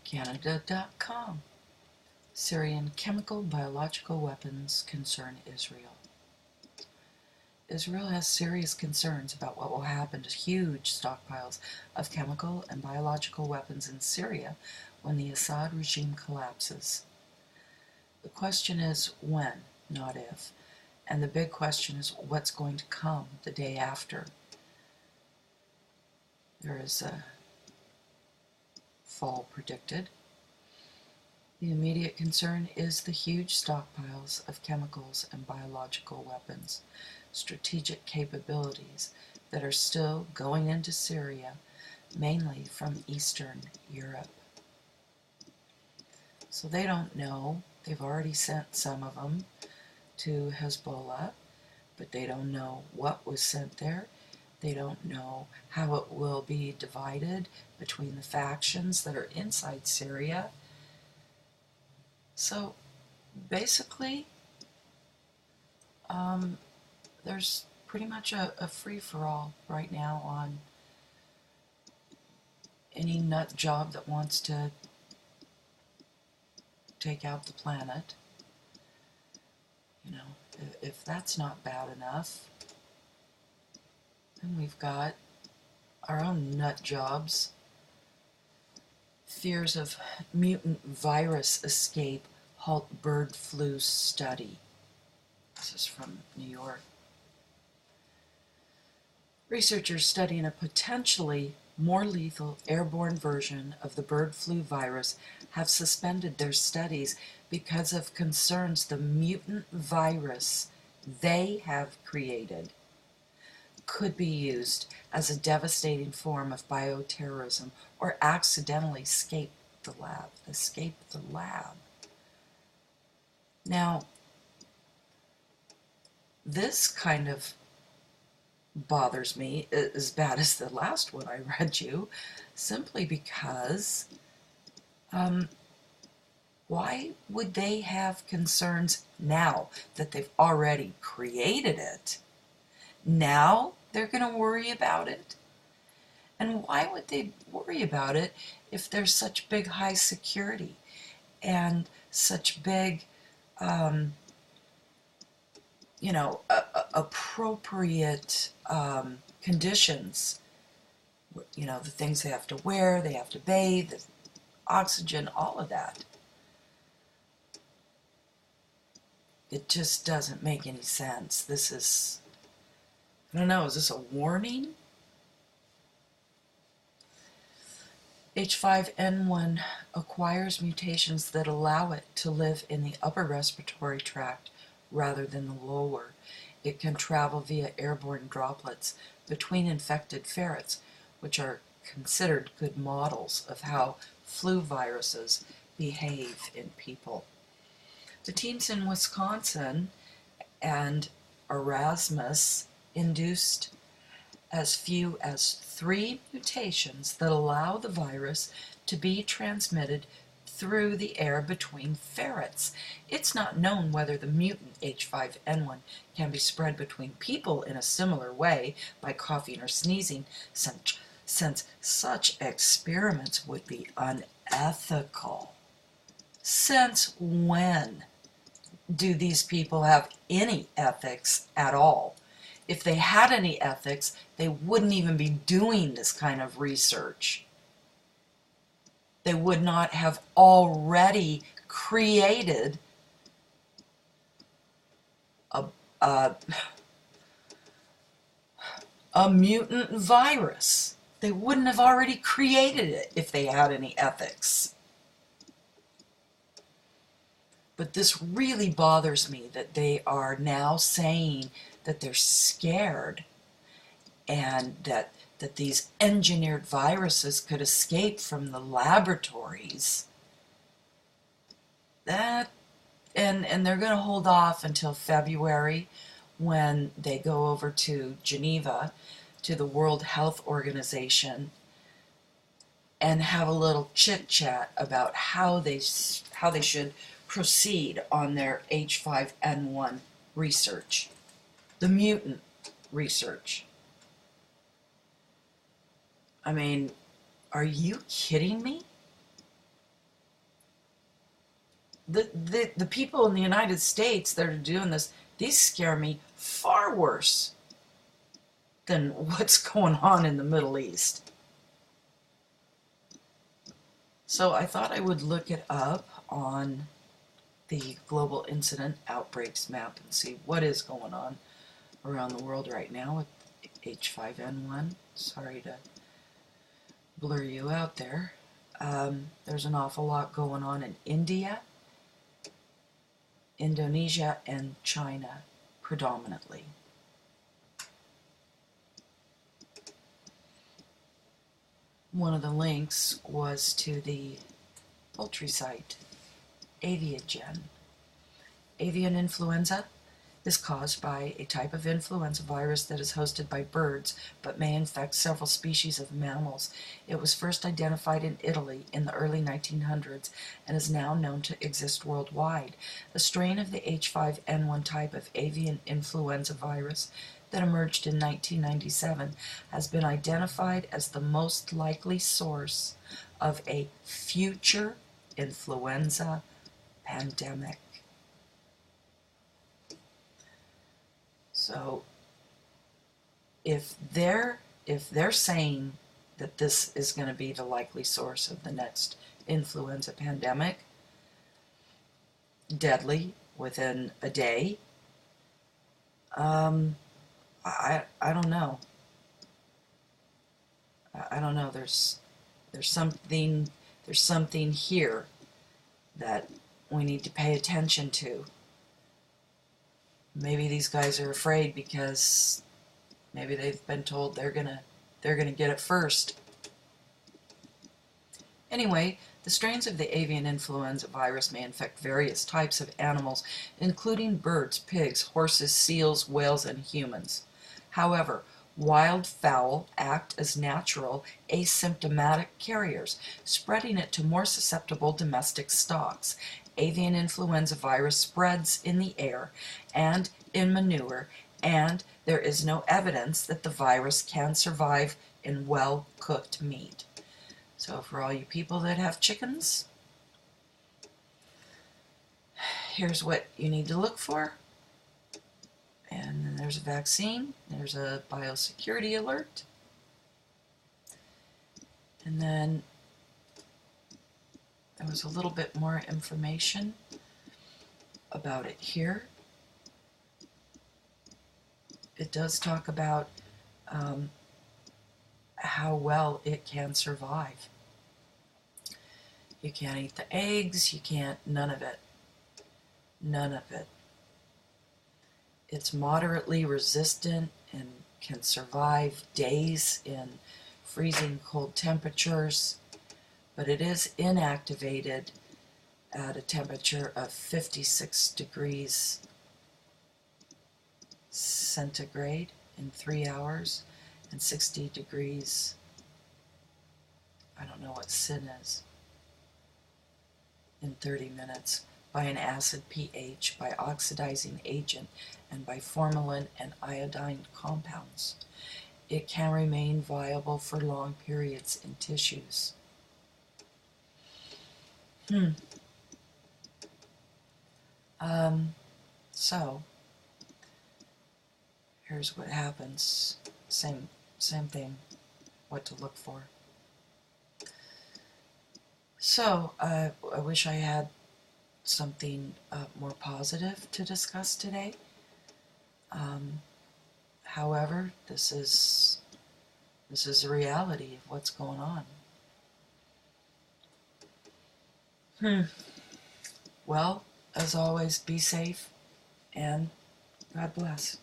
Canada.com. Syrian chemical biological weapons concern Israel. Israel has serious concerns about what will happen to huge stockpiles of chemical and biological weapons in Syria when the Assad regime collapses. The question is when, not if. And the big question is what's going to come the day after. There is a fall predicted. The immediate concern is the huge stockpiles of chemicals and biological weapons, strategic capabilities that are still going into Syria, mainly from Eastern Europe. So they don't know. They've already sent some of them to Hezbollah, but they don't know what was sent there. They don't know how it will be divided between the factions that are inside Syria. So basically, there's pretty much a free-for-all right now on any nut job that wants to take out the planet. You know, if that's not bad enough, then we've got our own nut jobs. Fears of mutant virus escape halt bird flu study. This is from New York. Researchers studying a potentially more lethal airborne version of the bird flu virus have suspended their studies because of concerns the mutant virus they have created could be used as a devastating form of bioterrorism or accidentally escape the lab. Now, this kind of bothers me as bad as the last one I read you, simply because why would they have concerns now that they've already created it? Now they're going to worry about it? And why would they worry about it if there's such big high security and such big, appropriate conditions? You know, the things they have to wear, they have to bathe, the oxygen, all of that. It just doesn't make any sense. This is, I don't know, is this a warning? H5N1 acquires mutations that allow it to live in the upper respiratory tract rather than the lower. It can travel via airborne droplets between infected ferrets, which are considered good models of how flu viruses behave in people. The teams in Wisconsin and Erasmus induced as few as 3 mutations that allow the virus to be transmitted through the air between ferrets. It's not known whether the mutant H5N1 can be spread between people in a similar way by coughing or sneezing, since such experiments would be unethical. Since when do these people have any ethics at all? If they had any ethics, they wouldn't even be doing this kind of research. They would not have already created a mutant virus. They wouldn't have already created it if they had any ethics. But this really bothers me that they are now saying that they're scared and that these engineered viruses could escape from the laboratories. And they're going to hold off until February when they go over to Geneva to the World Health Organization and have a little chit-chat about how they should proceed on their H5N1 research, the mutant research. I mean, are you kidding me? the people in the United States that are doing this, these scare me far worse than what's going on in the Middle East. So I thought I would look it up on the global incident outbreaks map and see what is going on around the world right now with H5N1. Sorry to blur you out there. There's an awful lot going on in India, Indonesia, and China predominantly. One of the links was to the poultry site, Aviagen. Avian influenza is caused by a type of influenza virus that is hosted by birds but may infect several species of mammals. It was first identified in Italy in the early 1900s and is now known to exist worldwide. A strain of the H5N1 type of avian influenza virus that emerged in 1997 has been identified as the most likely source of a future influenza pandemic. So if they're saying that this is going to be the likely source of the next influenza pandemic, deadly within a day, I don't know. I don't know. There's something here that we need to pay attention to. Maybe these guys are afraid because maybe they've been told they're gonna get it first. Anyway, the strains of the avian influenza virus may infect various types of animals, including birds, pigs, horses, seals, whales, and humans. However, wildfowl act as natural asymptomatic carriers, spreading it to more susceptible domestic stocks. Avian influenza virus spreads in the air and in manure, and there is no evidence that the virus can survive in well-cooked meat. So for all you people that have chickens, here's what you need to look for. And then there's a vaccine, there's a biosecurity alert, and then there was a little bit more information about it here. It does talk about how well it can survive. You can't eat the eggs, you can't, none of it. None of it. It's moderately resistant and can survive days in freezing cold temperatures, but it is inactivated at a temperature of 56 degrees centigrade in 3 hours and 60 degrees, I don't know what sin is, in 30 minutes by an acid pH, by oxidizing agent, and by formalin and iodine compounds. It can remain viable for long periods in tissues. So here's what happens. Same thing. What to look for. So I wish I had something more positive to discuss today. However, this is the reality of what's going on. Well, as always, be safe and God bless.